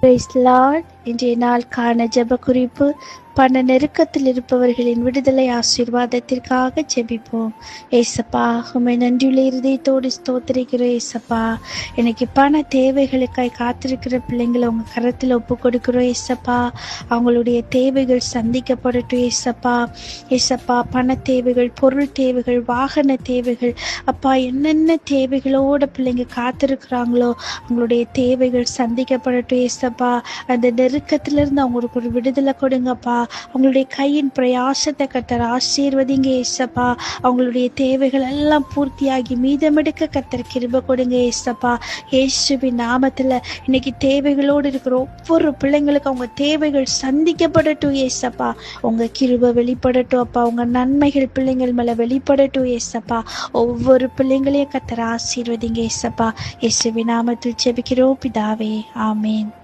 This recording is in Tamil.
Price Lord. இன்றைய நாள் காண ஜெப குறிப்பு. பண நெருக்கத்தில் இருப்பவர்களின் விடுதலை ஆசீர்வாதத்திற்காக ஜெபிப்போம். ஏசப்பா, உம்மை நன்றியுள்ள இருதயத்தோடு ஸ்தோத்திரிக்கிறோம். ஏசப்பா, எனக்கு பண தேவைகளுக்காய் காத்திருக்கிற பிள்ளைங்களை உங்க கரத்தில் ஒப்பு கொடுக்கிறோம். ஏசப்பா, அவங்களுடைய தேவைகள் சந்திக்கப்படட்டும். ஏசப்பா, ஏசப்பா, பண தேவைகள், பொருள் தேவைகள், வாகன தேவைகள், அப்பா, என்னென்ன தேவைகளோட பிள்ளைங்க காத்திருக்கிறாங்களோ அவங்களுடைய தேவைகள் சந்திக்கப்படட்டும். ஏசப்பா, அந்த நெருக்கத்திலிருந்து அவங்களுக்கு ஒரு விடுதலை கொடுங்கப்பா. அவங்களுடைய கையின் பிரயாசத்தை கர்த்தர் ஆசீர்வதிங்க. ஏசப்பா, அவங்களுடைய தேவைகள் எல்லாம் பூர்த்தியாகி மீதமெடுக்க கர்த்தர் கிருபை கொடுங்க. ஏசப்பா, இயேசுவின் நாமத்துல இன்னைக்கு தேவைகளோடு இருக்கிற ஒவ்வொரு பிள்ளைங்களுக்கு அவங்க தேவைகள் சந்திக்கப்படட்டும். ஏசப்பா, உங்க கிருபை வெளிப்படட்டும். அப்பா, உங்க நன்மைகள் பிள்ளைங்கள் மேல வெளிப்படட்டும். ஏசப்பா, ஒவ்வொரு பிள்ளைங்களையும் கர்த்தர் ஆசீர்வதிங்க. ஏசப்பா, இயேசுவின் நாமத்தில் ஜெபிக்கிறோம் பிதாவே, ஆமேன்.